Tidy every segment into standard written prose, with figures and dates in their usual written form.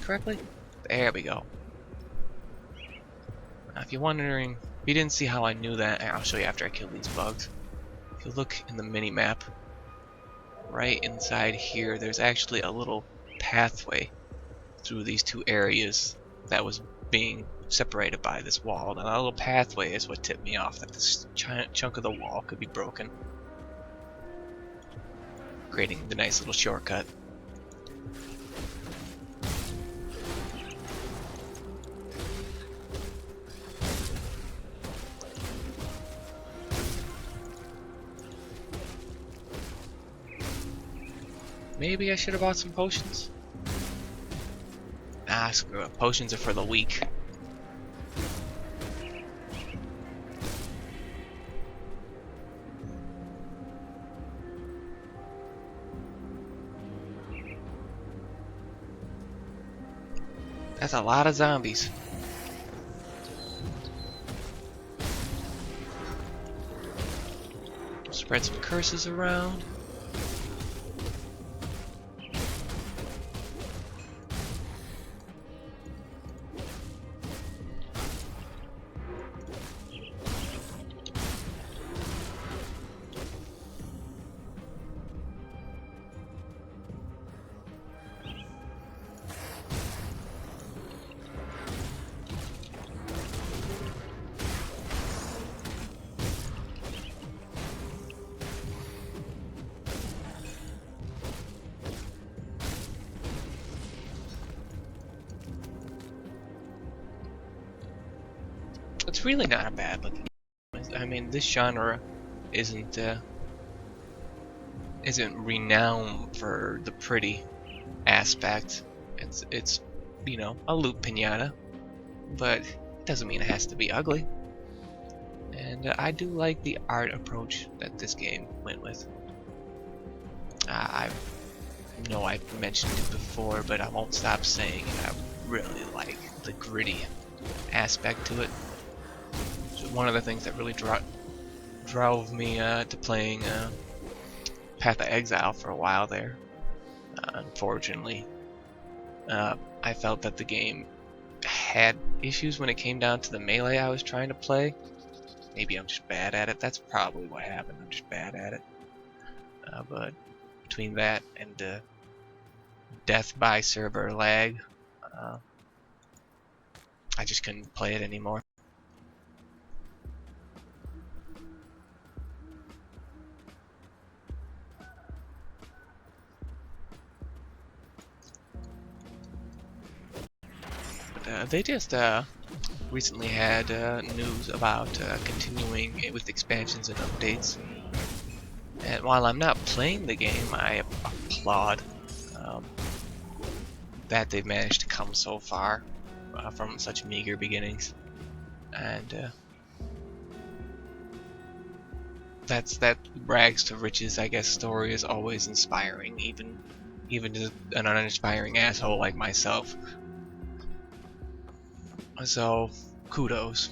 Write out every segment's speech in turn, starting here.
correctly? There we go. Now, if you're wondering, if you didn't see how I knew that, I'll show you after I kill these bugs. If you look in the mini-map, right inside here, there's actually a little pathway through these two areas that was being separated by this wall. Now that little pathway is what tipped me off that this giant chunk of the wall could be broken, creating the nice little shortcut. Maybe I should have bought some potions. Ah, screw it. Potions are for the weak. That's a lot of zombies. Spread some curses around. It's really not a bad looking game. I mean, this genre isn't renowned for the pretty aspect. It's you know, a loot pinata, but it doesn't mean it has to be ugly. And I do like the art approach that this game went with. I know I've mentioned it before, but I won't stop saying it. I really like the gritty aspect to it. One of the things that really drove me to playing Path of Exile for a while there. Unfortunately, I felt that the game had issues when it came down to the melee I was trying to play. Maybe I'm just bad at it. That's probably what happened. I'm just bad at it. But between that and death by server lag, I just couldn't play it anymore. They just recently had news about continuing with expansions and updates. And while I'm not playing the game, I applaud that they've managed to come so far from such meager beginnings. And that rags to riches, I guess, story is always inspiring, even to an uninspiring asshole like myself. So, kudos.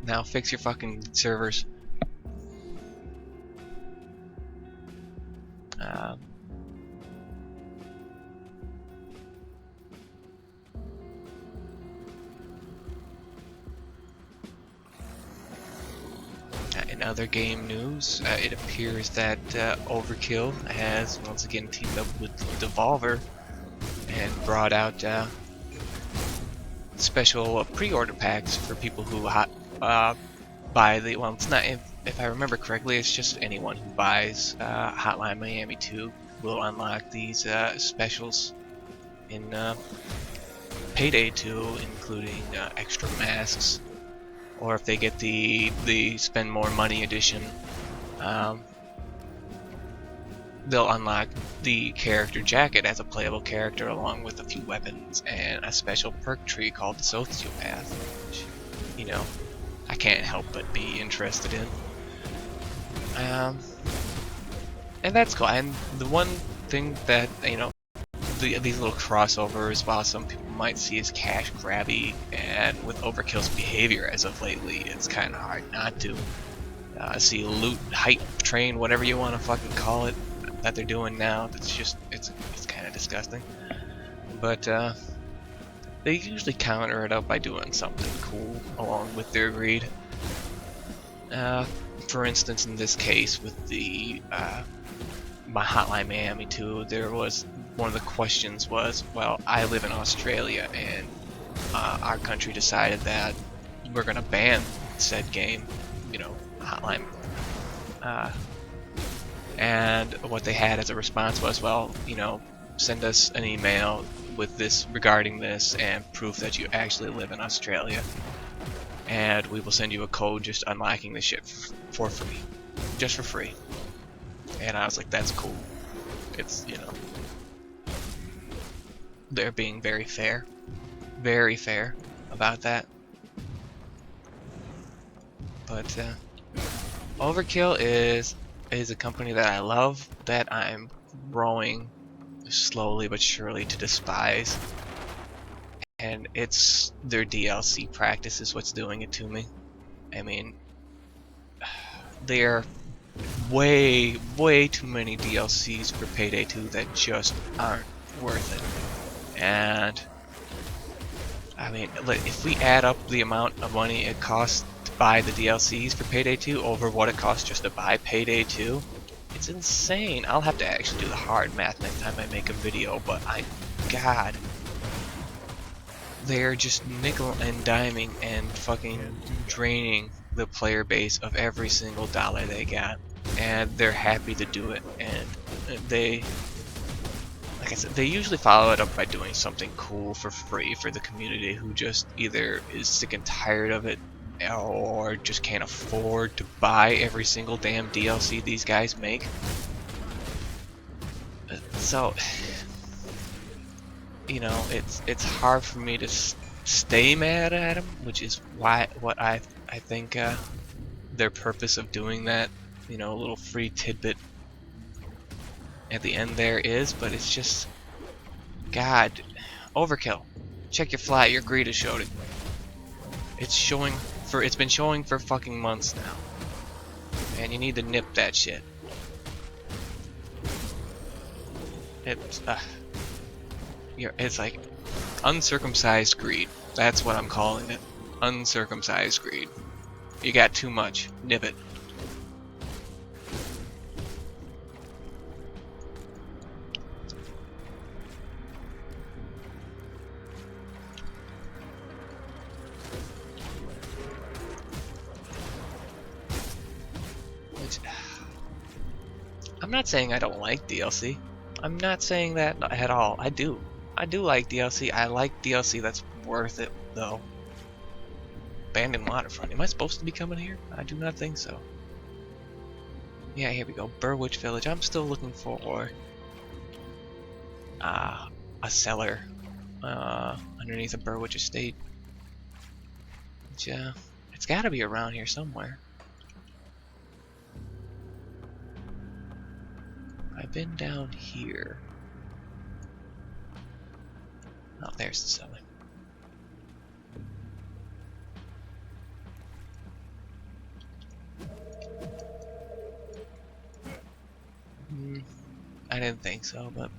Now fix your fucking servers. In other game news, it appears that Overkill has once again teamed up with Devolver and brought out special pre-order packs for people who buy the, well, it's not, if I remember correctly, it's just anyone who buys Hotline Miami 2 will unlock these specials in Payday 2, including extra masks, or if they get the spend more money edition, they'll unlock the character jacket as a playable character along with a few weapons and a special perk tree called the Sociopath, which, you know, I can't help but be interested in. And that's cool. And the one thing that, you know, these little crossovers, while some people might see as cash grabby, and with Overkill's behavior as of lately, it's kind of hard not to see loot hype train, whatever you want to fucking call it, that they're doing now. It's just, it's kind of disgusting. But they usually counter it up by doing something cool along with their greed. For instance, in this case with the my Hotline Miami 2, there was one of the questions was, well, I live in Australia and our country decided that we're gonna ban said game, you know, Hotline. And what they had as a response was, well, you know, send us an email with this regarding this and proof that you actually live in Australia, and we will send you a code just unlocking the shit for free, just for free. And I was like, that's cool. It's, you know, they're being very fair about that. But Overkill is a company that I love, that I'm growing slowly but surely to despise. And it's their DLC practice is what's doing it to me. I mean, there are way too many DLCs for Payday 2 that just aren't worth it. And I mean, if we add up the amount of money it costs to buy the DLCs for Payday 2 over what it costs just to buy Payday 2, it's insane. I'll have to actually do the hard math next time I make a video, but God, they're just nickel and diming and fucking draining the player base of every single dollar they got, and they're happy to do it. And they, like I said, they usually follow it up by doing something cool for free for the community who just either is sick and tired of it or just can't afford to buy every single damn DLC these guys make. So, you know, it's hard for me to stay mad at them, which is what I think their purpose of doing that, you know, a little free tidbit at the end there is. But it's just, God, Overkill, check your flat. Your greed has showed it. It's been showing for fucking months now, and you need to nip that shit. It's like uncircumcised greed. That's what I'm calling it. Uncircumcised greed. You got too much. Nip it. I'm not saying I don't like DLC. I'm not saying that at all. I do like DLC. I like DLC that's worth it, though. Abandoned Waterfront. Am I supposed to be coming here? I do not think so. Yeah, here we go. Burwitch Village. I'm still looking for a cellar underneath a Burwitch estate. Which, it's got to be around here somewhere. I've been down here. Oh, there's the cellar. I didn't think so, but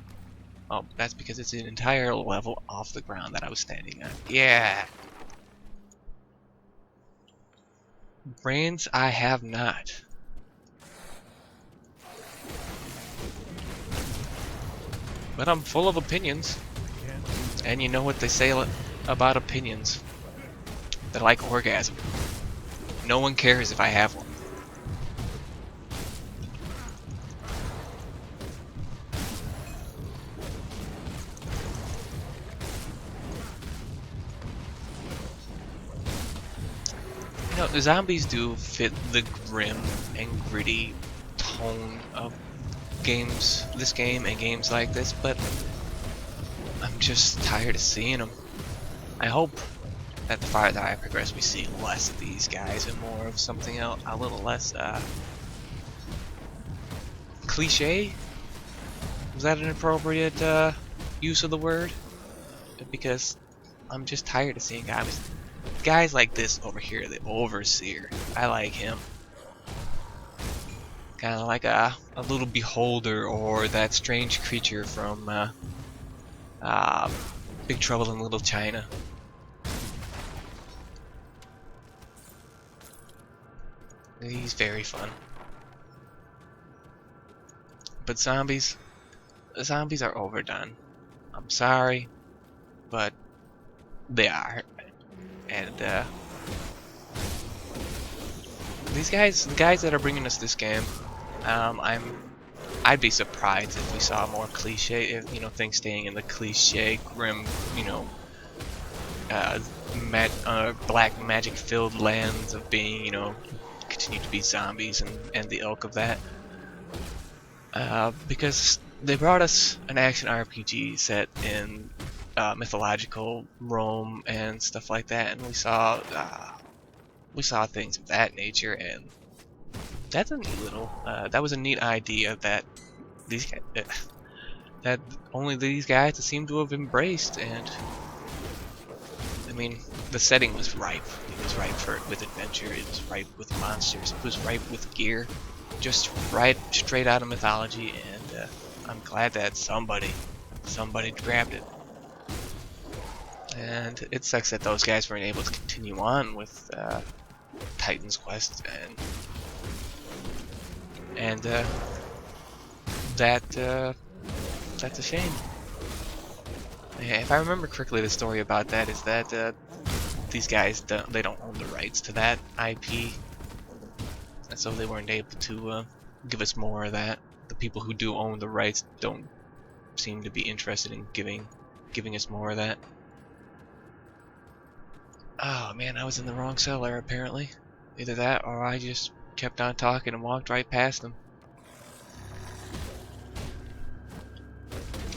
oh, that's because it's an entire level off the ground that I was standing on. Yeah. Brains, I have not. But I'm full of opinions. And you know what they say about opinions. They're like orgasm. No one cares if I have one. You know, the zombies do fit the grim and gritty tone of games, this game and games like this, but I'm just tired of seeing them. I hope that the farther I progress we see less of these guys and more of something else, a little less cliche? Was that an appropriate use of the word? Because I'm just tired of seeing guys like this over here, the Overseer. I like him. Kind of like a little beholder, or that strange creature from Big Trouble in Little China. He's very fun. But zombies are overdone. I'm sorry, but they are. And the guys that are bringing us this game, I'd be surprised if we saw more cliche, if, you know, things staying in the cliche, grim, you know, black magic filled lands of being, you know, continue to be zombies and the ilk of that. Because they brought us an action RPG set in mythological Rome and stuff like that, and we saw things of that nature, and that's a neat little. That was a neat idea that these guys, that only these guys seem to have embraced, and I mean, the setting was ripe. It was ripe with adventure. It was ripe with monsters. It was ripe with gear, just right straight out of mythology. And I'm glad that somebody grabbed it. And it sucks that those guys weren't able to continue on with Titan's Quest, and that's a shame. Yeah, if I remember correctly, the story about that is that these guys don't own the rights to that IP, and so they weren't able to give us more of that. The people who do own the rights don't seem to be interested in giving us more of that. Oh man, I was in the wrong cellar apparently. Either that or I just kept on talking and walked right past them.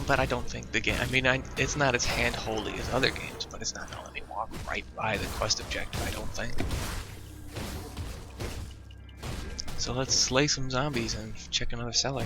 But I don't think the game, I mean, it's not as hand-holdy as other games, but it's not gonna let me walk right by the quest objective, I don't think. So let's slay some zombies and check another cellar.